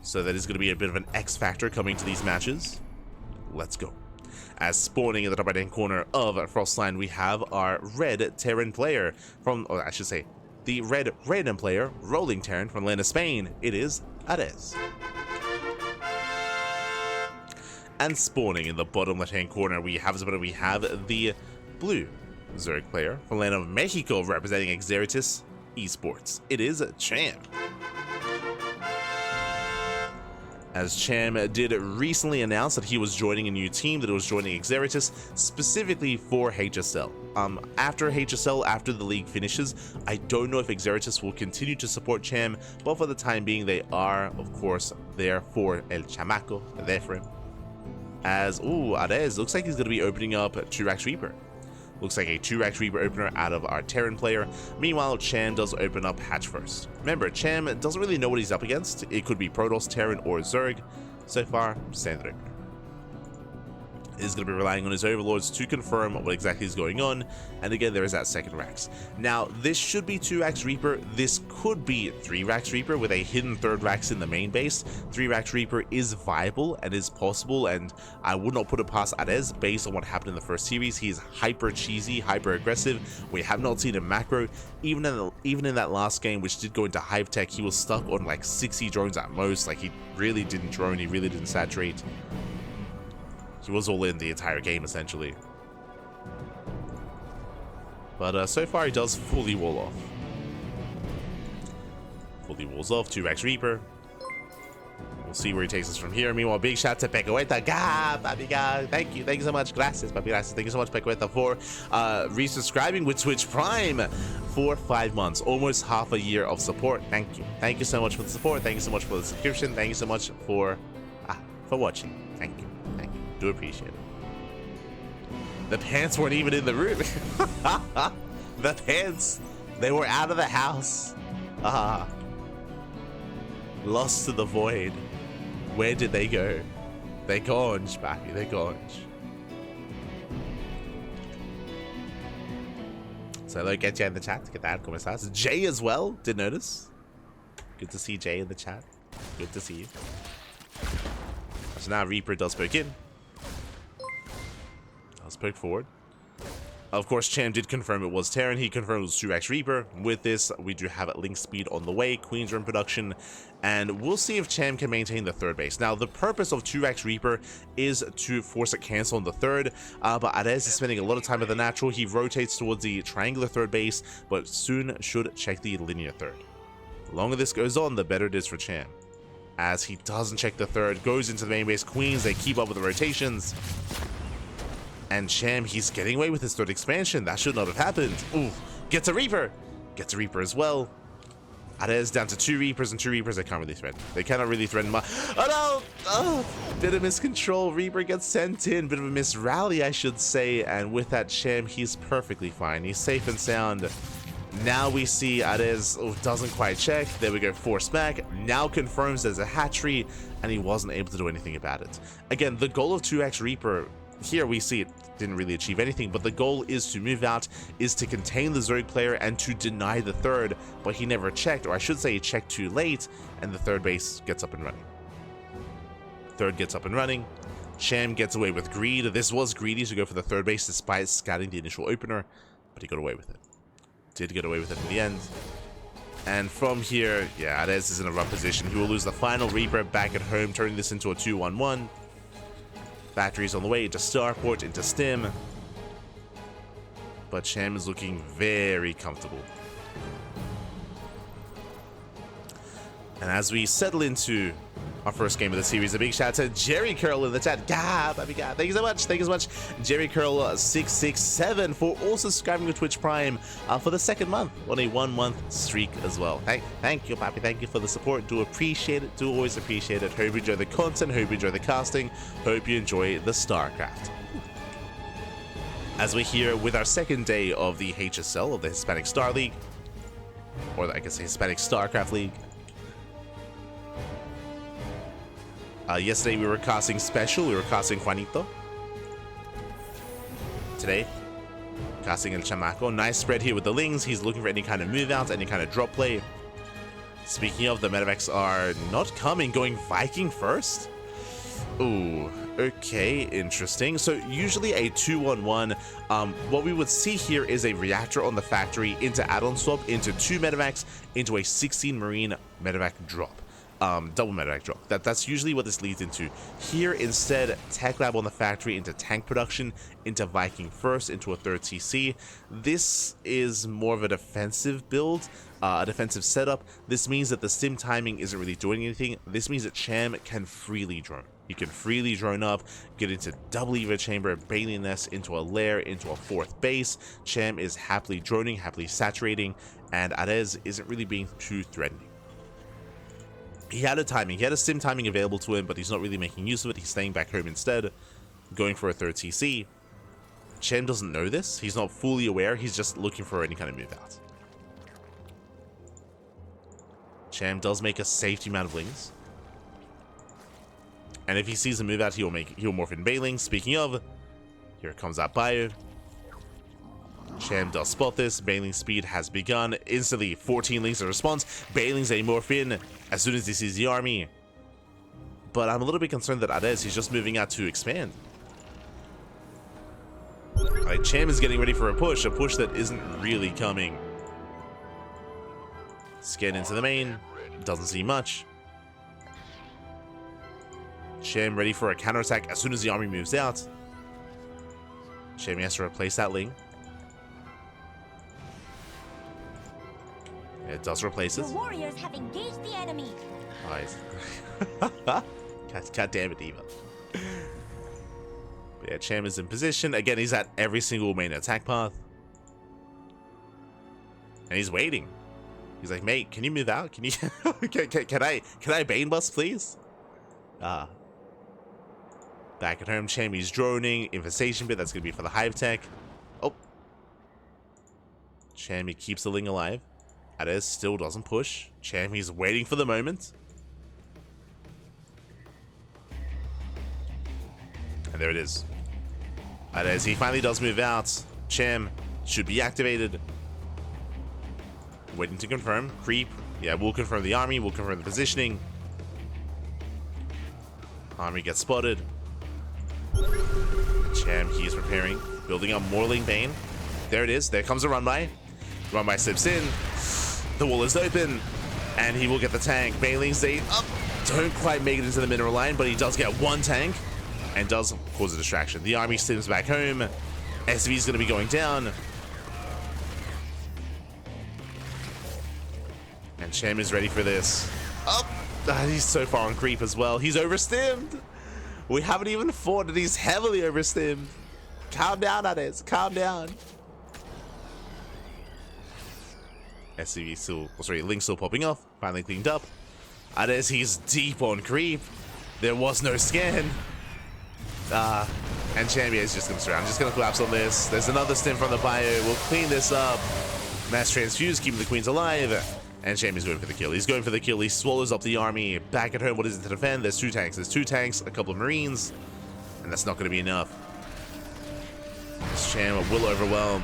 So that is going to be a bit of an X factor coming to these matches. Let's go. As spawning in the top right hand corner of Frostline, we have our red Terran player from, or I should say, the red random player, Rolling Terran from land of Spain. It is Arez. And spawning in the bottom left hand corner, we have the blue Zerg player from land of Mexico, representing Xeritus Esports. It is Cham. As Cham did recently announce that he was joining a new team, that it was joining Xeritus specifically for HSL. After HSL, after the league finishes, I don't know if Xeritus will continue to support Cham, but for the time being, they are, of course, there for El Chamaco, there for him. As, Arez looks like he's going to be opening up 2-Rax Reaper. Looks like a 2-Rax Reaper opener out of our Terran player. Meanwhile, Cham does open up Hatch first. Remember, Cham doesn't really know what he's up against. It could be Protoss, Terran, or Zerg. So far, standard opener. Is going to be relying on his overlords to confirm what exactly is going on, and again there is that second Rax. Now this should be 2-Rax Reaper, this could be 3-Rax Reaper with a hidden third Rax in the main base. 3-Rax Reaper is viable and is possible, and I would not put it past Arez based on what happened in the first series. He is hyper cheesy, hyper aggressive. We have not seen him macro. Even in that last game, which did go into Hive Tech, he was stuck on like 60 drones at most. Like, he really didn't drone, he really didn't saturate. He was all in the entire game, essentially. But so far, he does fully wall off. Fully walls off, 2-Rax Reaper. We'll see where he takes us from here. Meanwhile, big shout to Pecoeta. Papi, thank you so much. Gracias, papi, gracias. Thank you so much, Pecoeta, for resubscribing with Twitch Prime for 5 months. Almost half a year of support. Thank you. Thank you so much for the support. Thank you so much for the subscription. Thank you so much for watching. Thank you. Do appreciate it. The pants weren't even in the room. The pants, they were out of the house. Lost to the void. Where did they go? They're gone, papi, they're gone. So hello, get you in the chat. Get that, ¿cómo estás? Jay as well, did notice. Good to see Jay in the chat. Good to see you. So now Reaper does poke in. Poke forward. Of course, Cham did confirm it was Terran. He confirmed it was 2-Rax Reaper. With this, we do have link speed on the way. Queens are in production, and we'll see if Cham can maintain the third base. Now, the purpose of 2-Rax Reaper is to force a cancel on the third, but Arez is spending a lot of time at the natural. He rotates towards the triangular third base, but soon should check the linear third. The longer this goes on, the better it is for Cham. As he doesn't check the third, goes into the main base. Queens, they keep up with the rotations. And Cham, he's getting away with his third expansion. That should not have happened. Ooh, gets a Reaper. Gets a Reaper as well. Arez down to 2 Reapers, and 2 Reapers they can't really threaten. They cannot really threaten my... Oh no! Oh, bit of miscontrol. Reaper gets sent in. Bit of a misrally, I should say. And with that, Cham, he's perfectly fine. He's safe and sound. Now we see Arez doesn't quite check. There we go, force back. Now confirms there's a hatchery, and he wasn't able to do anything about it. Again, the goal of 2-Rax Reaper... Here we see it didn't really achieve anything, but the goal is to move out, is to contain the Zerg player and to deny the third, but he never checked, or I should say he checked too late, and the third base gets up and running. Third gets up and running. Cham gets away with greed. This was greedy to go for the third base despite scouting the initial opener, but he got away with it. Did get away with it in the end. And from here, yeah, Arez is in a rough position. He will lose the final Reaper back at home, turning this into a 2-1-1. Batteries on the way into Starport, into Stim. But Cham is looking very comfortable. And as we settle into our first game of the series, a big shout out to Jerry Curl in the chat. Baby God. Thank you so much. Thank you so much, Jerry Curl 667, for also subscribing to Twitch Prime for the second month on a 1-month streak as well. Thank you, Papi. Thank you for the support. Do appreciate it. Do always appreciate it. Hope you enjoy the content. Hope you enjoy the casting. Hope you enjoy the StarCraft. As we're here with our second day of the HSL, of the Hispanic Star League, or I guess the Hispanic StarCraft League. Yesterday we were casting Special, we were casting Juanito. Today, casting El Chamaco. Nice spread here with the Lings. He's looking for any kind of move out, any kind of drop play. Speaking of, the medevacs are not coming, going Viking first? Ooh, okay, interesting. So usually a 2-1-1, what we would see here is a reactor on the factory into add-on swap, into 2 medevacs, into a 16 marine medevac drop. Double medevac drop. That's usually what this leads into. Here, instead, tech lab on the factory into tank production, into Viking first, into a 3rd TC. This is more of a defensive build, a defensive setup. This means that the stim timing isn't really doing anything. This means that Cham can freely drone. He can freely drone up, get into double Eva chamber, Baleen nest, into a lair, into a 4th base. Cham is happily droning, happily saturating, and Arez isn't really being too threatening. He had a timing, he had a stim timing available to him, but he's not really making use of it. He's staying back home instead, going for a 3rd TC. Cham doesn't know this. He's not fully aware. He's just looking for any kind of move out. Cham does make a safety amount of lings. And if he sees a move out, he'll morph in Baling. Speaking of, here comes that bio. Cham does spot this. Bailing's speed has begun. Instantly, 14 links in response. Bailing's a morph in as soon as he sees the army. But I'm a little bit concerned that Arez, he's just moving out to expand. Like, Cham is getting ready for a push that isn't really coming. Scan into the main. Doesn't see much. Cham ready for a counterattack as soon as the army moves out. Cham has to replace that link. It does replace it. The warriors have engaged the enemy. Nice. God damn it, Eva. But yeah, Cham is in position. Again, he's at every single main attack path. And he's waiting. He's like, mate, can you move out? Can you can I Bane bust, please? Back at home, Cham, he's droning. Infestation bit, that's gonna be for the hive tech. Oh. Cham, he keeps the Ling alive. Arez still doesn't push. Cham, he's waiting for the moment. And there it is. Arez, he finally does move out. Cham should be activated. Waiting to confirm. Creep. Yeah, we'll confirm the army. We'll confirm the positioning. Army gets spotted. Cham, he is preparing. Building up more Ling Bane. There it is. There comes a run by. Run by slips in. The wall is open, and he will get the tank. Bailing's they don't quite make it into the mineral line, but he does get 1 tank, and does cause a distraction. The army stims back home. SV is going to be going down. And Cham is ready for this. He's so far on creep as well. He's overstimmed. We haven't even fought, and he's heavily overstimmed. Calm down, Arez. Calm down. SCV still, Link still popping off. Finally cleaned up. Arez, he's deep on creep. There was no scan. And Cham is just comes around. Just gonna collapse on this. There's another stim from the bio. We'll clean this up. Mass transfuse, keeping the queens alive. And Cham is going for the kill. He's going for the kill. He swallows up the army. Back at home, what is it to defend? There's 2 tanks. There's 2 tanks, a couple of marines. And that's not gonna be enough. Cham will overwhelm.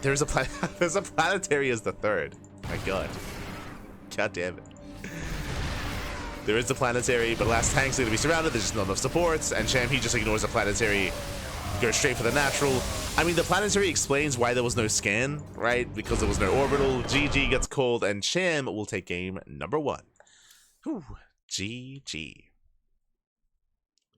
There's a planetary as the 3rd. My god. God damn it. There is the planetary, but last tank's gonna be surrounded. There's just not enough supports, and Cham, he just ignores the planetary. Goes straight for the natural. I mean, the planetary explains why there was no scan, right? Because there was no orbital. GG gets called, and Cham will take game number 1. Whew. GG.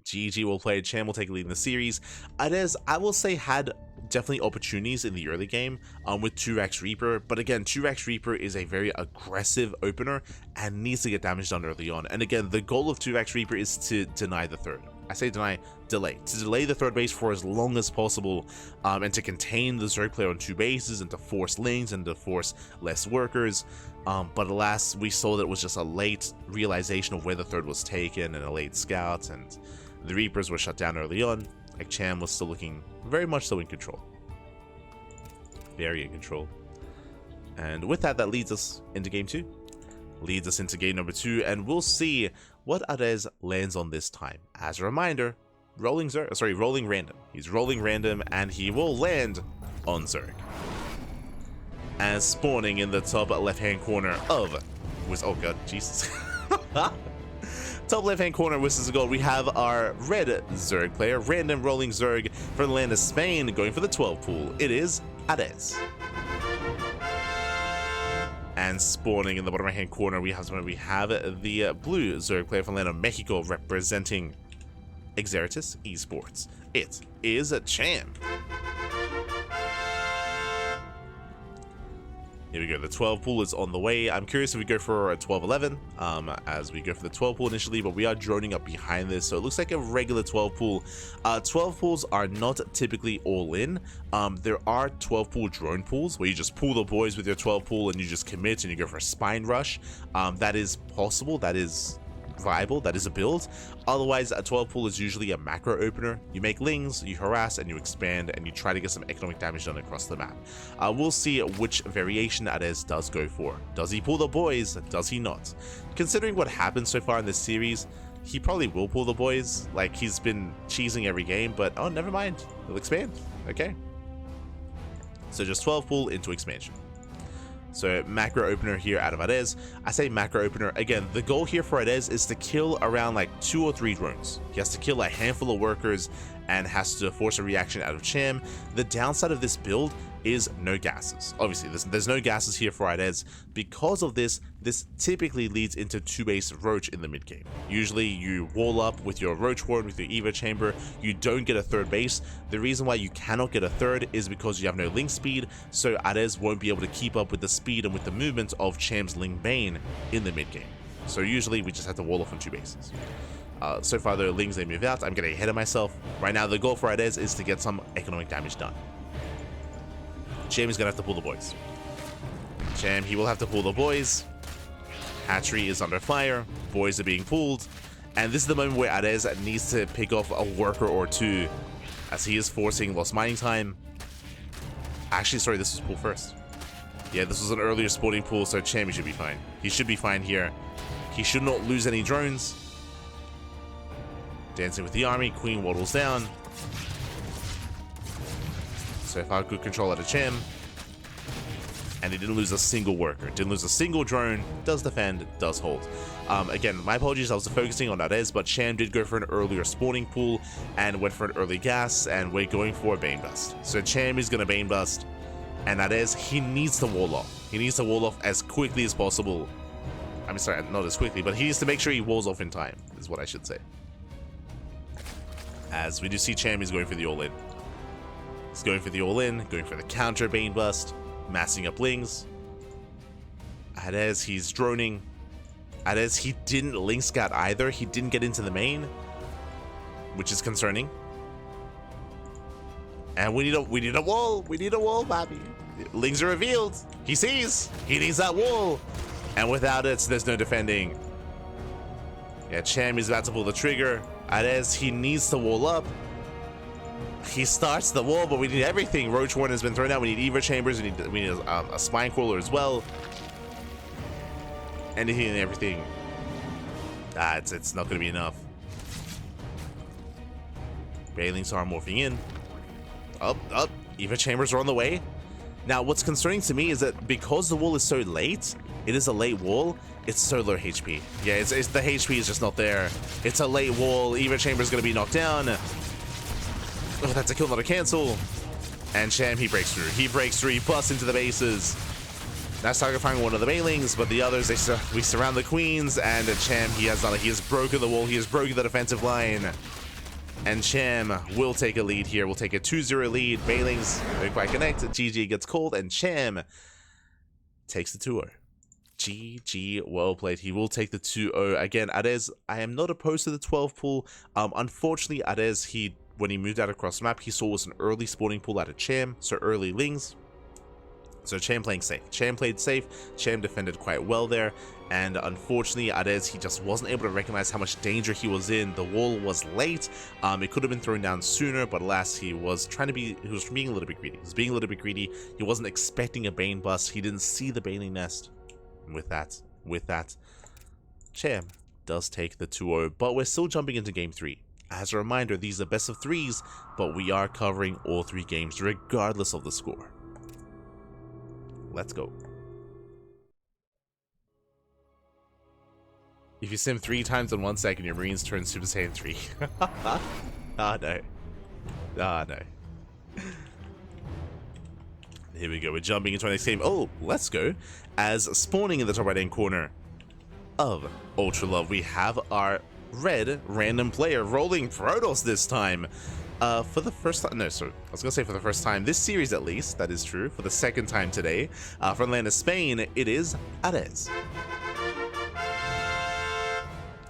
GG will play. Cham will take a lead in the series. Arez, I will say, had definitely opportunities in the early game with 2x Reaper, but again, 2x Reaper is a very aggressive opener and needs to get damage done early on. And again, the goal of 2x Reaper is to deny the 3rd. I say deny, delay. To delay the 3rd base for as long as possible, and to contain the Zerg player on 2 bases, and to force lanes, and to force less workers. But alas, we saw that it was just a late realization of where the 3rd was taken, and a late scout, and the Reapers were shut down early on. Like, Cham was still looking very much so in control. Very in control. And with that, that leads us into game 2. Leads us into game number 2, and we'll see what Arez lands on this time. As a reminder, rolling random. He's rolling random, and he will land on Zerg. As spawning in the top left-hand corner of Oh god, Jesus. Top left-hand corner, whistles a goal. We have our red Zerg player, random rolling Zerg for the land of Spain, going for the 12 pool. It is Ades. And spawning in the bottom right-hand corner, we have the blue Zerg player from the land of Mexico, representing Esports. It is Cham. Here we go, the 12 pool is on the way. I'm curious if we go for a 12-11 as we go for the 12 pool initially, but we are droning up behind this, so it looks like a regular 12 pool. 12 pools are not typically all in. There are 12 pool drone pools where you just pull the boys with your 12 pool and you just commit and you go for a spine rush. That is possible, that is viable, that is a build. Otherwise, a 12 pool is usually a macro opener. You make lings, you harass, and you expand, and you try to get some economic damage done across the map. We'll see which variation Ades does go for. Does he pull the boys? Does he not? Considering what happened so far in this series, he probably will pull the boys. Like, he's been cheesing every game, but oh, never mind. He'll expand. Okay. So just 12 pool into expansion. So macro opener here out of Ades. I say macro opener, again, the goal here for Ades is to kill around like 2 or 3 drones. He has to kill a handful of workers and has to force a reaction out of Cham. The downside of this build is no gases. Obviously, there's no gases here for Ades. Because of this, this typically leads into 2-base Roach in the mid game. Usually you wall up with your Roach Ward, with your Evo Chamber, you don't get a third base. The reason why you cannot get a third is because you have no link speed, so Ades won't be able to keep up with the speed and with the movement of Cham's Ling Bane in the mid game. So usually we just have to wall off on 2 bases. So far the Lings, they move out. I'm getting ahead of myself. Right now the goal for Ades is to get some economic damage done. Cham is going to have to pull the boys. Cham, he will have to pull the boys. Hatchery is under fire. Boys are being pulled. And this is the moment where Ades needs to pick off a worker or 2 as he is forcing lost mining time. Actually, sorry, this was pool first. Yeah, this was an earlier spawning pool, so Cham should be fine. He should be fine here. He should not lose any drones. Dancing with the army. Queen waddles down. So far, good control out of Cham. And he didn't lose a single worker. Didn't lose a single drone. Does defend, does hold. Again, my apologies, I was focusing on Ades, but Cham did go for an earlier spawning pool and went for an early gas, and we're going for a Bane Bust. So Cham is going to Bane Bust, and Ades, he needs to wall off. He needs to wall off as quickly as possible. I mean, sorry, not as quickly, but he needs to make sure he walls off in time, is what I should say. As we do see Cham is going for the all-in. He's going for the all-in, going for the counter Bane Bust, massing up lings. Ades, he's droning. Ades, he didn't link scout either. He didn't get into the main, which is concerning. And we need a wall. We need a wall, Bobby. Lings are revealed. He sees. He needs that wall. And without it, there's no defending. Yeah, Cham is about to pull the trigger. Ades, he needs to wall up. He starts the wall, but we need everything. Roach Warden has been thrown out. We need Evo Chambers. We need a Spine Crawler as well. Anything and everything. It's not going to be enough. Bailings are morphing in. Up. Evo Chambers are on the way. Now, what's concerning to me is that because the wall is so late, it is a late wall, it's so low HP. Yeah, it's the HP is just not there. It's a late wall. Evo Chambers going to be knocked down. Oh, that's a kill, not a cancel. And Cham, he breaks through. He breaks through. He busts into the bases. That's targeting one of the Bailings, but the others, we surround the queens, and Cham, he has broken the wall. He has broken the defensive line. And Cham will take a lead here. We'll take a 2-0 lead. Bailings don't quite connect. GG gets called, and Cham takes the 2-0. GG, well played. He will take the 2-0. Again, Ades, I am not opposed to the 12 pool. Unfortunately, Ades, when he moved out across the map, he saw was an early spawning pool out of Cham, so early lings. So Cham playing safe. Cham played safe. Cham defended quite well there. And unfortunately, Ades, he just wasn't able to recognize how much danger he was in. The wall was late. It could have been thrown down sooner, but alas, he was being a little bit greedy. He was being a little bit greedy. He wasn't expecting a Bane Bust. He didn't see the Baneling Nest. And with that, Cham does take the 2-0, but we're still jumping into game 3. As a reminder, these are best of 3s, but we are covering all 3 games regardless of the score. Let's go. If you sim 3 times in 1 second, your Marines turn Super Saiyan 3. Ah, no. Ah, no. Here we go. We're jumping into our next game. Oh, let's go. As spawning in the top right-hand corner of Ultra Love, we have our red random player rolling Protoss this time. For the first time, no, sorry, I was gonna say for the first time this series at least, that is true. For the second time today, from land of Spain, it is Ares.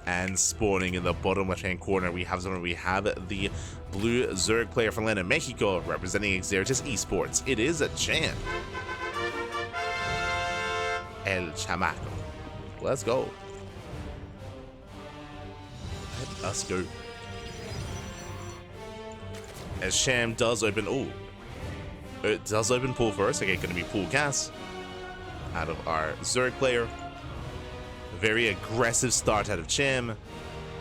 And spawning in the bottom left-hand corner, we have the blue Zerg player from land of Mexico, representing Xeritus Esports. It is Cham. El Chamaco. Let's go. Let us go. As Cham does open, it does open pool first. Okay, gonna be pool gas out of our Zerg player. Very aggressive start out of Cham.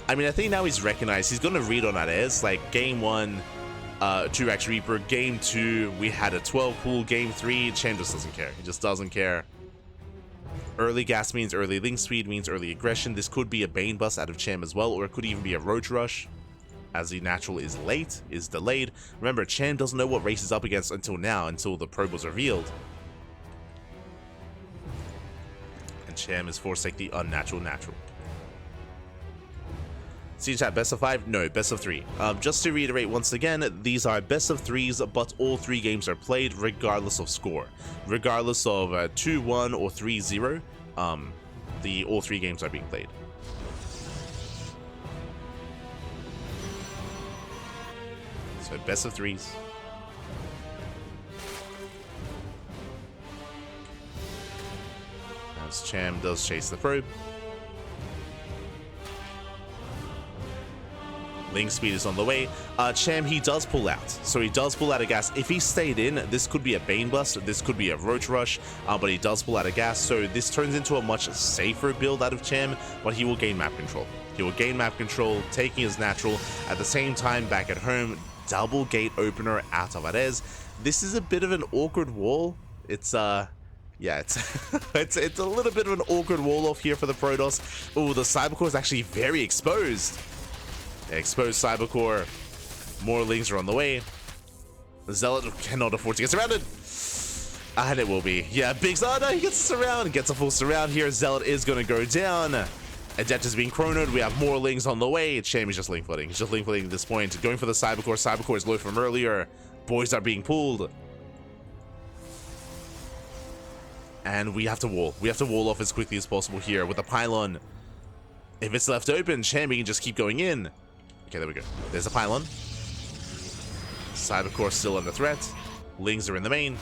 I mean, I think now he's recognized he's gonna read on Ares. Like game 1, 2x Reaper. Game 2, we had a 12 pool. Game 3, Cham just doesn't care. He just doesn't care. Early gas means early link speed, means early aggression. This could be a Bane bust out of Cham as well, or it could even be a Roach Rush, as the natural is late, is delayed. Remember, Cham doesn't know what race is up against until now, until the probe was revealed. And Cham is forced to take the unnatural natural. See chat, best of 5? No, best of 3. Just to reiterate once again, these are best of 3s, but all 3 games are played regardless of score. Regardless of 2-1 or 3-0, all 3 games are being played. So best of 3s. As Cham does chase the probe. Link speed is on the way. Cham, he does pull out. So he does pull out of gas. If he stayed in, this could be a Bane bust. This could be a Roach Rush. But he does pull out of gas. So this turns into a much safer build out of Cham. But he will gain map control. He will gain map control, taking his natural. At the same time, back at home, double gate opener out of Ares. This is a bit of an awkward wall. It's yeah, it's it's a little bit of an awkward wall off here for the Protoss. Oh, the Cybercore is actually very exposed. Exposed Cybercore. More links are on the way. The Zealot cannot afford to get surrounded. And it will be. Yeah, big no, he gets a surround. Gets a full surround here. Zealot is going to go down. Adept is being chronoed. We have more links on the way. Cham is just link flooding. He's just link flooding at this point. Going for the Cybercore. Cybercore is low from earlier. Boys are being pulled. And we have to wall. We have to wall off as quickly as possible here with the pylon. If it's left open, Cham can just keep going in. Okay, there we go. There's a pylon. Cybercore still under threat. Lings are in the main.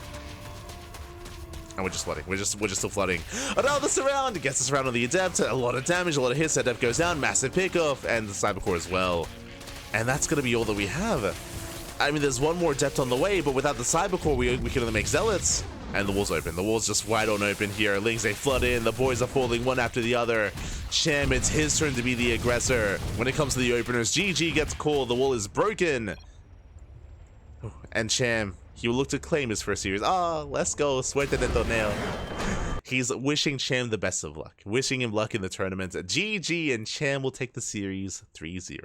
And we're just flooding. We're just still flooding. Another surround! Gets us around on the Adept. A lot of damage, a lot of hits. Adept goes down. Massive pickoff. And the Cybercore as well. And that's going to be all that we have. I mean, there's one more Adept on the way, but without the Cybercore, we can only make Zealots. And the wall's open. The wall's just wide on open here. Lings, they flood in. The boys are falling one after the other. Cham, it's his turn to be the aggressor. When it comes to the openers, GG gets called. The wall is broken. And Cham, he will look to claim his first series. Let's go. Suerte de torneo. He's wishing Cham the best of luck. Wishing him luck in the tournament. GG, and Cham will take the series 3-0.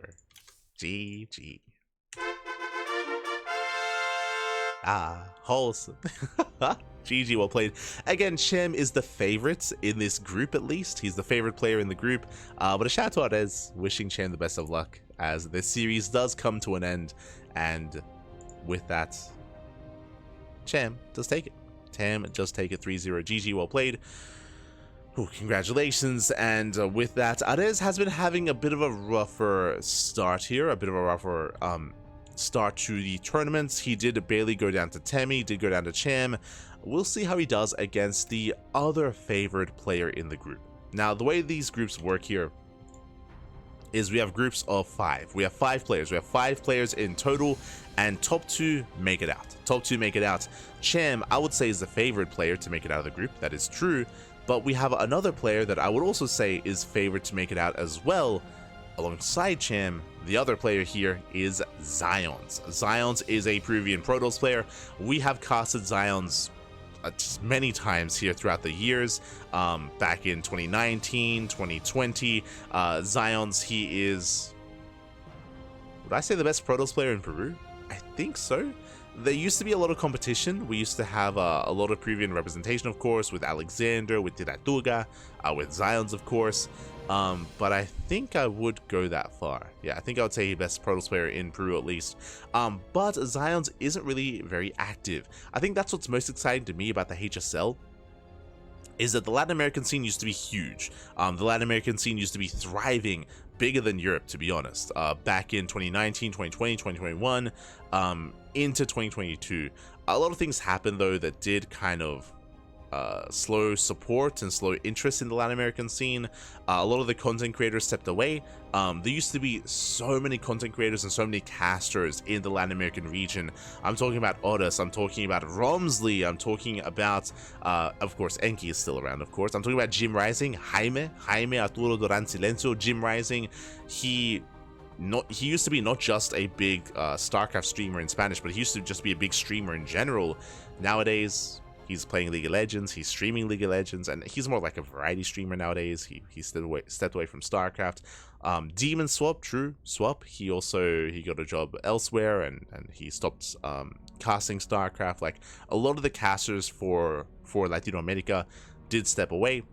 GG. Wholesome. GG, well played. Again, Cham is the favorite in this group, at least. He's the favorite player in the group. But a shout out as wishing Cham the best of luck as this series does come to an end. And with that, Cham does take it. Cham does take it 3-0. GG, well played. Ooh, congratulations. And with that, Ares has been having a bit of a rougher start here. A bit of a rougher start to the tournaments. He did barely go down to Temi, did go down to Cham. We'll see how he does against the other favored player in the group. Now, the way these groups work here is we have groups of 5. We have 5 players. We have 5 players in total, and top 2 make it out. Top 2 make it out. Cham, I would say, is the favored player to make it out of the group. That is true. But we have another player that I would also say is favored to make it out as well. Alongside Cham, the other player here is Zions. Zions is a Peruvian Protoss player. We have casted Zions just many times here throughout the years. Back in 2019, 2020, Zion's, he is, would I say the best Protoss player in Peru? I think so. There used to be a lot of competition. We used to have a lot of Peruvian representation, of course, with Alexander, with Tiratuga, with Zion's, of course. But I think I would go that far. Yeah, I think I would say best Protoss player in Peru at least. But Zion's isn't really very active. I think that's what's most exciting to me about the HSL, is that the Latin American scene used to be huge. The Latin American scene used to be thriving, bigger than Europe, to be honest. Back in 2019, 2020, 2021, into 2022. A lot of things happened, though, that did kind of slow support and slow interest in the Latin American scene. A lot of the content creators stepped away. There used to be so many content creators and so many casters in the Latin American region. I'm talking about Otis, I'm talking about Romsley, I'm talking about, of course, Enki is still around, of course. I'm talking about Jim Rising, Jaime Arturo Duran Silencio. Jim Rising, he used to be not just a big StarCraft streamer in Spanish, but he used to just be a big streamer in general. Nowadays, he's playing League of Legends, he's streaming League of Legends, and he's more like a variety streamer nowadays. He stepped away from StarCraft. Demon Swap, true, Swap, he got a job elsewhere, and he stopped casting StarCraft. Like, a lot of the casters for Latino America did step away.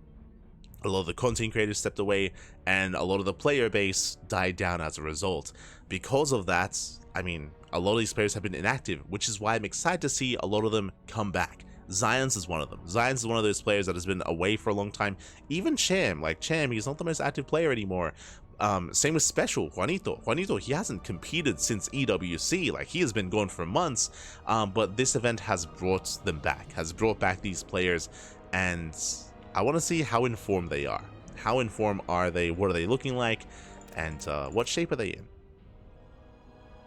A lot of the content creators stepped away, and a lot of the player base died down as a result. Because of that, I mean, a lot of these players have been inactive, which is why I'm excited to see a lot of them come back. Zion's is one of them. Zion's is one of those players that has been away for a long time. Even Cham, he's not the most active player anymore. Same with Special, Juanito, he hasn't competed since EWC, like, he has been gone for months, but this event has brought them back, has brought back these players, and I want to see how informed they are. How informed are they? What are they looking like? And what shape are they in?